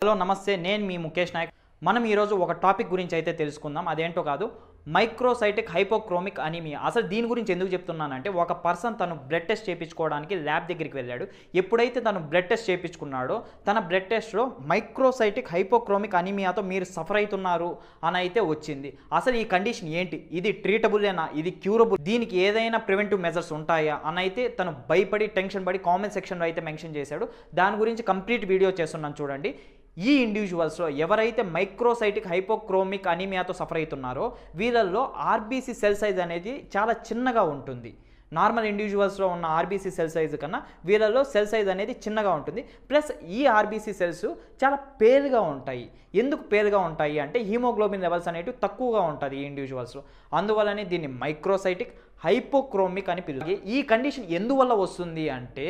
Hello నమస్తే, నేను మీ ముఖేష్ నాయక్. మనం ఈరోజు ఒక టాపిక్ గురించి అయితే తెలుసుకుందాం. అదేంటో కాదు, మైక్రోసైటిక్ హైపోక్రోమిక్ అనీమియా. అసలు దీని గురించి ఎందుకు చెప్తున్నానంటే, ఒక పర్సన్ తను బ్లడ్ టెస్ట్ చేయించుకోవడానికి ల్యాబ్ దగ్గరికి వెళ్ళాడు. ఎప్పుడైతే తను బ్లడ్ టెస్ట్ చేయించుకున్నాడో, తన బ్లడ్ టెస్ట్లో మైక్రోసైటిక్ హైపోక్రోమిక్ అనీమియాతో మీరు సఫర్ అవుతున్నారు అని అయితే వచ్చింది. అసలు ఈ కండిషన్ ఏంటి, ఇది ట్రీటబులేనా, ఇది క్యూరబుల్, దీనికి ఏదైనా ప్రివెంటివ్ మెజర్స్ ఉంటాయా అని అయితే తను భయపడి టెన్షన్ పడి కామెంట్ సెక్షన్లో అయితే మెన్షన్ చేశాడు. దాని గురించి కంప్లీట్ వీడియో చేస్తున్నాను చూడండి. ఈ ఇండివిజువల్స్లో ఎవరైతే మైక్రోసైటిక్ హైపోక్రోమిక్ అనీమియాతో సఫర్ అవుతున్నారో వీళ్ళల్లో ఆర్బీసీ సెల్ సైజ్ అనేది చాలా చిన్నగా ఉంటుంది. నార్మల్ ఇండివిజువల్స్లో ఉన్న ఆర్బీసీ సెల్ సైజు కన్నా వీళ్ళలో సెల్ సైజ్ అనేది చిన్నగా ఉంటుంది. ప్లస్ ఈ ఆర్బీసీ సెల్స్ చాలా పేలుగా ఉంటాయి. ఎందుకు పేలుగా ఉంటాయి అంటే, హీమోగ్లోబిన్ లెవెల్స్ అనేవి తక్కువగా ఉంటుంది ఈ ఇండివిజువల్స్లో. అందువల్లనే దీన్ని మైక్రోసైటిక్ హైపోక్రోమిక్ అని పిలుస్తుంది. ఈ కండిషన్ ఎందువల్ల వస్తుంది అంటే,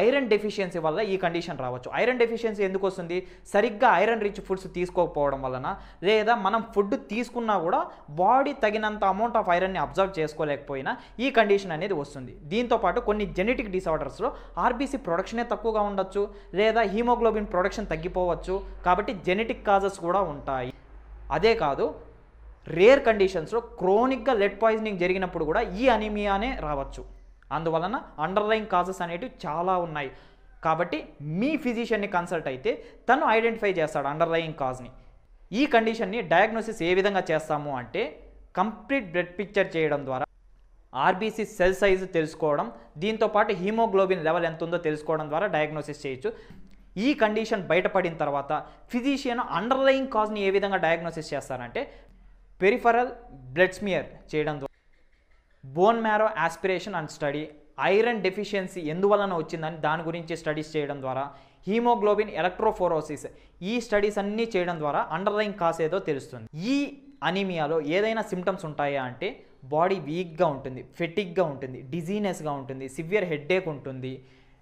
ఐరన్ డెఫిషియన్సీ వల్ల ఈ కండిషన్ రావచ్చు. ఐరన్ డెఫిషియన్సీ ఎందుకు వస్తుంది? సరిగ్గా ఐరన్ రిచ్ ఫుడ్స్ తీసుకోకపోవడం వలన, లేదా మనం ఫుడ్ తీసుకున్నా కూడా బాడీ తగినంత అమౌంట్ ఆఫ్ ఐరన్ని అబ్జర్వ్ చేసుకోలేకపోయినా ఈ కండిషన్ అనేది వస్తుంది. దీంతోపాటు కొన్ని జెనెటిక్ డిసార్డర్స్లో ఆర్బీసీ ప్రొడక్షనే తక్కువగా ఉండొచ్చు, లేదా హీమోగ్లోబిన్ ప్రొడక్షన్ తగ్గిపోవచ్చు. కాబట్టి జెనెటిక్ కాజెస్ కూడా ఉంటాయి. అదే కాదు, రేర్ కండిషన్స్లో క్రోనిక్గా లెడ్ పాయిజనింగ్ జరిగినప్పుడు కూడా ఈ అనీమియానే రావచ్చు. అందువలన అండర్లైన్ కాజెస్ అనేటివి చాలా ఉన్నాయి. కాబట్టి మీ ఫిజిషియన్ని కన్సల్ట్ అయితే తను ఐడెంటిఫై చేస్తాడు అండర్లైన్ కాజ్ని. ఈ కండిషన్ని డయాగ్నోసిస్ ఏ విధంగా చేస్తాము అంటే, కంప్లీట్ బ్లడ్ పిక్చర్ చేయడం ద్వారా ఆర్బీసీ సెల్ సైజు తెలుసుకోవడం, దీంతోపాటు హీమోగ్లోబిన్ లెవెల్ ఎంత ఉందో తెలుసుకోవడం ద్వారా డయాగ్నోసిస్ చేయొచ్చు. ఈ కండిషన్ బయటపడిన తర్వాత ఫిజిషియన్ అండర్లైన్ కాజ్ని ఏ విధంగా డయాగ్నోసిస్ చేస్తారంటే, పెరిఫరల్ బ్లడ్ స్మియర్ చేయడం ద్వారా, bone marrow aspiration and study, iron deficiency ఎందువలన వచ్చిందని దాని గురించి స్టడీస్ చేయడం ద్వారా, హీమోగ్లోబిన్ ఎలక్ట్రోఫోరోసిస్, ఈ స్టడీస్ అన్నీ చేయడం ద్వారా అండర్లైన్ కాజ్ ఏదో తెలుస్తుంది. ఈ అనీమియాలో ఏదైనా సిమ్టమ్స్ ఉంటాయా అంటే, బాడీ వీక్గా ఉంటుంది, ఫెటిక్గా ఉంటుంది, డిజీనెస్గా ఉంటుంది, సివియర్ హెడ్ఏక్ ఉంటుంది,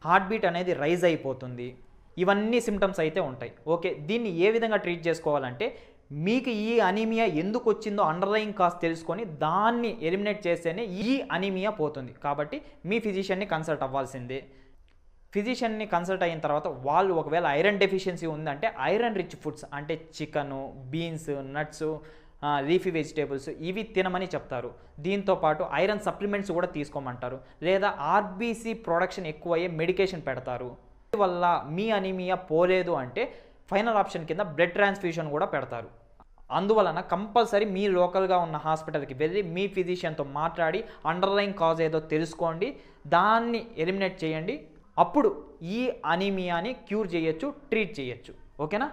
హార్ట్ బీట్ అనేది రైజ్ అయిపోతుంది. ఇవన్నీ సిమ్టమ్స్ అయితే ఉంటాయి. ఓకే, దీన్ని ఏ విధంగా ట్రీట్ చేసుకోవాలంటే, మీకు ఈ అనీమియా ఎందుకు వచ్చిందో అండర్లైన్ కాజ్ తెలుసుకొని దాన్ని ఎలిమినేట్ చేస్తేనే ఈ అనీమియా పోతుంది. కాబట్టి మీ ఫిజిషియన్ని కన్సల్ట్ అవ్వాల్సిందే. ఫిజిషియన్ని కన్సల్ట్ అయిన తర్వాత వాళ్ళు ఒకవేళ ఐరన్ డెఫిషియన్సీ ఉందంటే, ఐరన్ రిచ్ ఫుడ్స్ అంటే chicken, beans, nuts, leafy vegetables ఇవి తినమని చెప్తారు. దీంతోపాటు ఐరన్ సప్లిమెంట్స్ కూడా తీసుకోమంటారు, లేదా ఆర్బీసీ ప్రొడక్షన్ ఎక్కువయ్యే మెడికేషన్ పెడతారు. దీనివల్ల మీ అనీమియా పోలేదు అంటే ఫైనల్ ఆప్షన్ కింద బ్లడ్ ట్రాన్స్ఫ్యూషన్ కూడా పెడతారు. అందువలన కంపల్సరీ మీ లోకల్గా ఉన్న హాస్పిటల్కి వెళ్ళి మీ ఫిజిషియన్తో మాట్లాడి అండర్లైన్ కాజ్ ఏదో తెలుసుకోండి, దాన్ని ఎలిమినేట్ చేయండి. అప్పుడు ఈ అనీమియాని క్యూర్ చేయొచ్చు, ట్రీట్ చేయొచ్చు. ఓకేనా?